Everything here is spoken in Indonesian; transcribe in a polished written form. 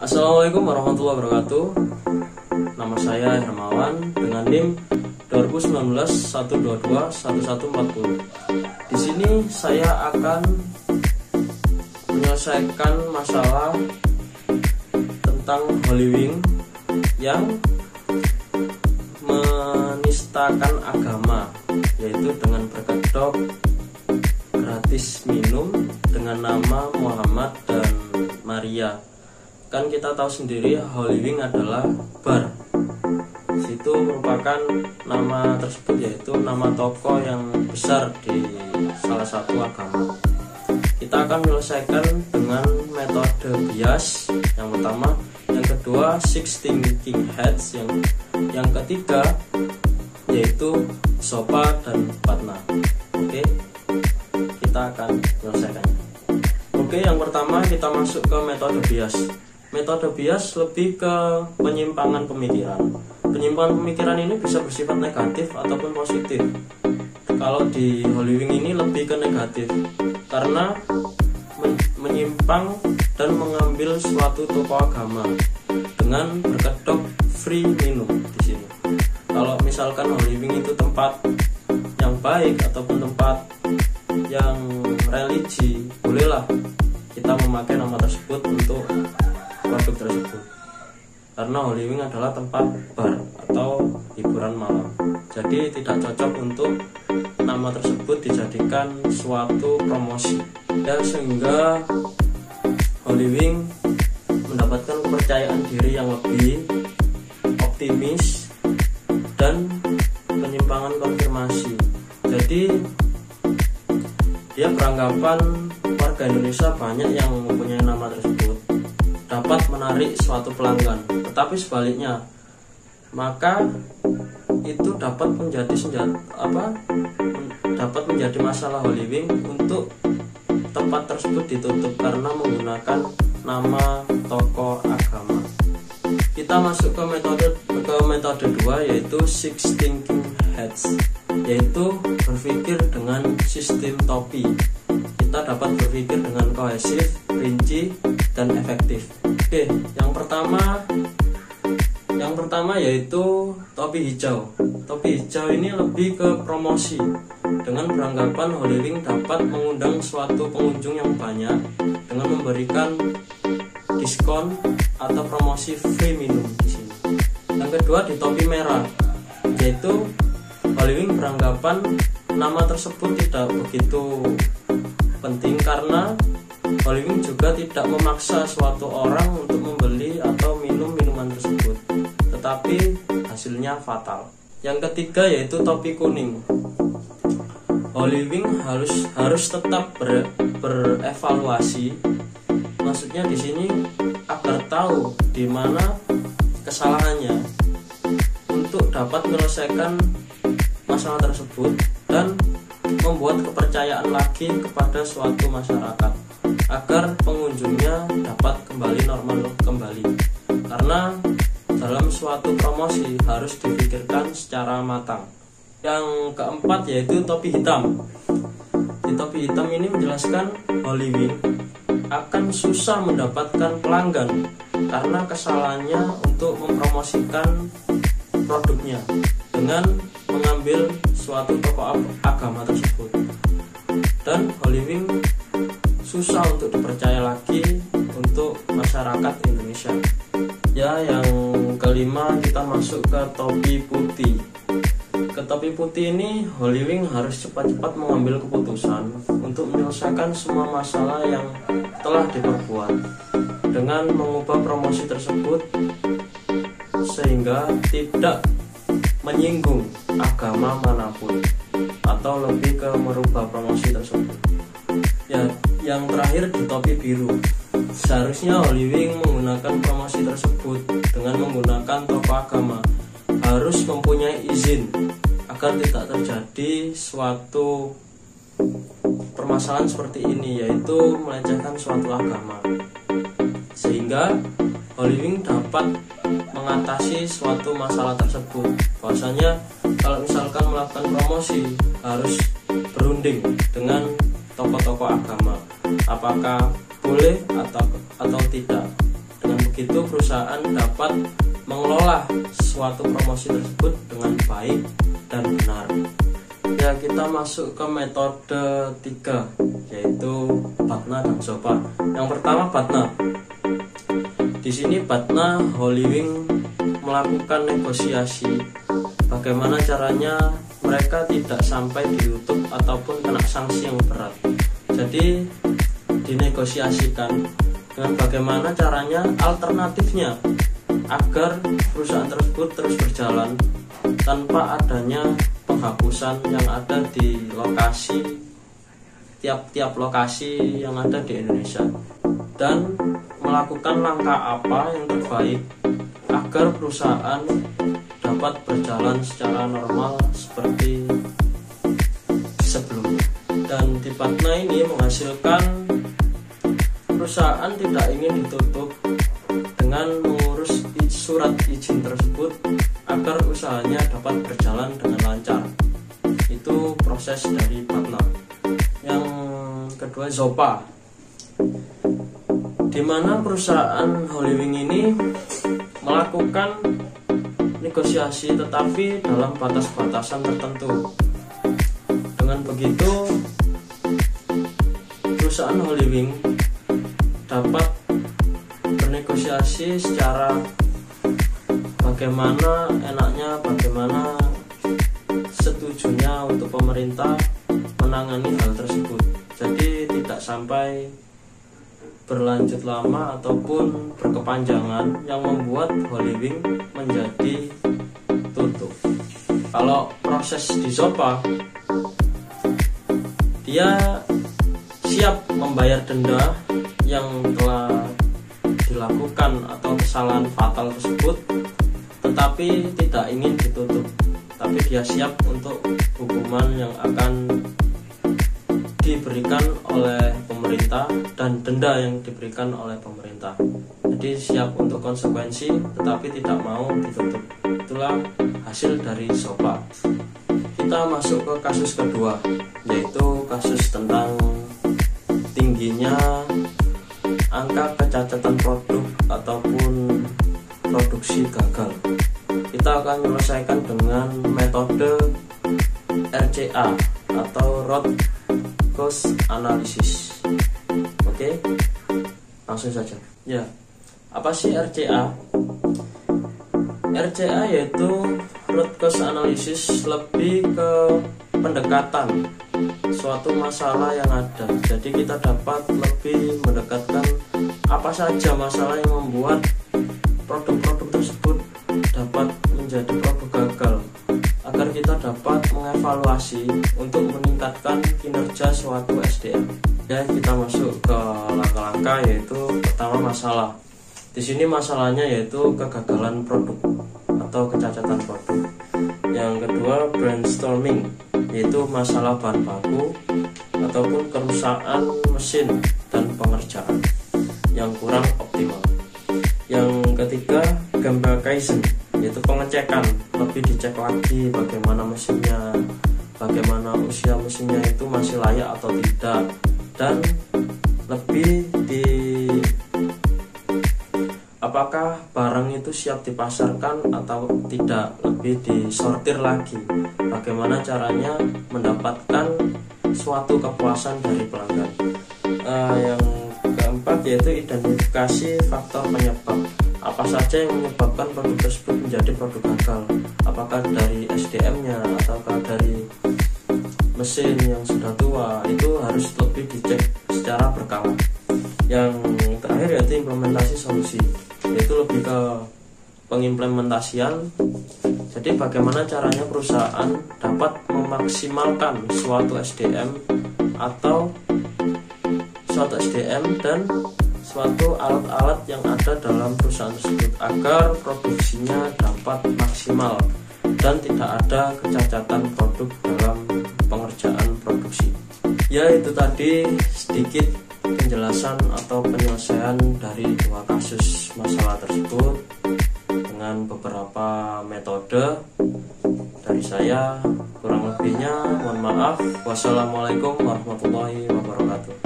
Assalamualaikum warahmatullahi wabarakatuh. Nama saya Hermawan dengan NIM 2019-122-1140. Di sini saya akan menyelesaikan masalah tentang Holy Wing yang menistakan agama, yaitu dengan berkedok gratis minum dengan nama Muhammad dan Maria. Kan kita tahu sendiri Holy Wing adalah bar. Situ merupakan nama tersebut, yaitu nama tokoh yang besar di salah satu agama. Kita akan menyelesaikan dengan metode bias yang pertama, yang kedua 16 King Heads, yang ketiga yaitu Sopa dan Patna. Oke, kita akan menyelesaikannya. Oke, yang pertama kita masuk ke metode bias. Metode bias lebih ke penyimpangan pemikiran. Penyimpangan pemikiran ini bisa bersifat negatif ataupun positif. Kalau di Holy Wing ini lebih ke negatif, karena menyimpang dan mengambil suatu tokoh agama dengan berkedok free minum di sini. Kalau misalkan Holy Wing itu tempat yang baik ataupun tempat yang religi, bolehlah kita memakai nama tersebut untuk produk tersebut, karena Holy Wing adalah tempat bar atau hiburan malam. Jadi tidak cocok untuk nama tersebut dijadikan suatu promosi, dan sehingga Holy Wing mendapatkan kepercayaan diri yang lebih optimis dan penyimpangan konfirmasi. Jadi dia beranggapan warga Indonesia banyak yang mempunyai nama tersebut dapat menarik suatu pelanggan, tetapi sebaliknya, maka itu dapat menjadi dapat menjadi masalah Holy Wing untuk tempat tersebut ditutup karena menggunakan nama tokoh agama. Kita masuk ke metode 2, yaitu 16 King Heads, yaitu berpikir dengan sistem topi. Kita dapat berpikir dengan kohesif, rinci, dan efektif. Oke, yang pertama yaitu topi hijau. Topi hijau ini lebih ke promosi, dengan beranggapan Holy Wing dapat mengundang suatu pengunjung yang banyak dengan memberikan diskon atau promosi free minum di sini. Yang kedua di topi merah, yaitu Holy Wing beranggapan nama tersebut tidak begitu penting karena Holy Wing juga tidak memaksa suatu orang untuk membeli atau minum minuman tersebut, tetapi hasilnya fatal. Yang ketiga yaitu topi kuning. Holy Wing harus tetap berevaluasi. Maksudnya di sini agar tahu di mana kesalahannya untuk dapat menyelesaikan masalah tersebut dan membuat kepercayaan lagi kepada suatu masyarakat agar pengunjungnya dapat kembali normal kembali. Karena dalam suatu promosi harus dipikirkan secara matang. Yang keempat yaitu topi hitam. Di topi hitam ini menjelaskan Holy Wing akan susah mendapatkan pelanggan karena kesalahannya untuk mempromosikan produknya dengan mengambil suatu tokoh agama tersebut, dan Holy Wing susah untuk dipercaya lagi untuk masyarakat Indonesia. Ya, yang kelima kita masuk ke topi putih. Ke topi putih ini Holy Wing harus cepat-cepat mengambil keputusan untuk menyelesaikan semua masalah yang telah diperbuat dengan mengubah promosi tersebut sehingga tidak menyinggung agama manapun atau lebih ke merubah promosi tersebut. Ya, yang terakhir di topi biru. Seharusnya Holy Wing menggunakan promosi tersebut dengan menggunakan tokoh agama harus mempunyai izin agar tidak terjadi suatu permasalahan seperti ini, yaitu melecehkan suatu agama, sehingga Holy Wing dapat mengatasi suatu masalah tersebut. Bahwasanya kalau misalkan melakukan promosi harus berunding dengan tokoh-tokoh agama, apakah boleh atau tidak. Dengan begitu perusahaan dapat mengelola suatu promosi tersebut dengan baik dan benar. Ya, kita masuk ke metode 3, yaitu Batna dan Zopa. Yang pertama Batna. Di sini Batna Holywing melakukan negosiasi bagaimana caranya mereka tidak sampai ditutup ataupun kena sanksi yang berat. Jadi dinegosiasikan dengan bagaimana caranya, alternatifnya agar perusahaan tersebut terus berjalan tanpa adanya penghapusan yang ada di lokasi, tiap-tiap lokasi yang ada di Indonesia, dan melakukan langkah apa yang terbaik agar perusahaan dapat berjalan secara normal seperti sebelumnya. Dan di Batna ini menghasilkan perusahaan tidak ingin ditutup dengan mengurus surat izin tersebut agar usahanya dapat berjalan dengan lancar. Itu proses dari Batna. Yang kedua Zopa, di mana perusahaan Holywing ini melakukan negosiasi tetapi dalam batas-batasan tertentu. Dengan begitu perusahaan Holywing dapat bernegosiasi secara bagaimana enaknya, bagaimana setujunya untuk pemerintah menangani hal tersebut. Jadi tidak sampai berlanjut lama ataupun berkepanjangan yang membuat Holywing menjadi tutup. Kalau proses di Zopa, dia siap membayar denda yang telah dilakukan atau kesalahan fatal tersebut, tetapi tidak ingin ditutup. Tapi dia siap untuk hukuman yang akan diberikan oleh pemerintah dan denda yang diberikan oleh pemerintah. Jadi siap untuk konsekuensi tetapi tidak mau ditutup. Itulah hasil dari Zopa. Kita masuk ke kasus kedua, yaitu kasus tentang tingginya angka kecacatan produk ataupun produksi gagal. Kita akan menyelesaikan dengan metode RCA atau Root Cause Analysis. Oke, langsung saja. Ya, apa sih RCA? RCA yaitu Root Cause Analysis, lebih ke pendekatan suatu masalah yang ada. Jadi kita dapat lebih mendekatkan apa saja masalah yang membuat produk-produk tersebut dapat menjadi produk gagal, agar kita dapat mengevaluasi untuk meningkatkan kinerja suatu SDM. Ya, kita masuk ke langkah-langkah, yaitu pertama masalah. Di sini masalahnya yaitu kegagalan produk atau kecacatan produk. Yang kedua brainstorming, yaitu masalah bahan baku ataupun kerusakan mesin dan pengerjaan yang kurang optimal. Yang ketiga Gemba Kaizen, yaitu pengecekan, lebih dicek lagi bagaimana mesinnya, bagaimana usia mesinnya itu masih layak atau tidak, dan lebih di apakah barang itu siap dipasarkan atau tidak, lebih disortir lagi bagaimana caranya mendapatkan suatu kepuasan dari pelanggan. Yang keempat yaitu identifikasi faktor penyebab. Apa saja yang menyebabkan produk tersebut menjadi produk gagal, apakah dari SDM-nya ataukah dari mesin yang sudah tua. Itu harus lebih dicek secara berkala. Yang terakhir yaitu implementasi solusi, yaitu lebih ke pengimplementasian. Jadi bagaimana caranya perusahaan dapat memaksimalkan suatu SDM atau suatu SDM dan suatu alat-alat yang ada dalam perusahaan tersebut agar produksinya dapat maksimal dan tidak ada kecacatan produk dalam pengerjaan produksi. Ya, itu tadi sedikit penjelasan atau penyelesaian dari dua kasus masalah tersebut dengan beberapa metode dari saya. Kurang lebihnya mohon maaf. Wassalamualaikum warahmatullahi wabarakatuh.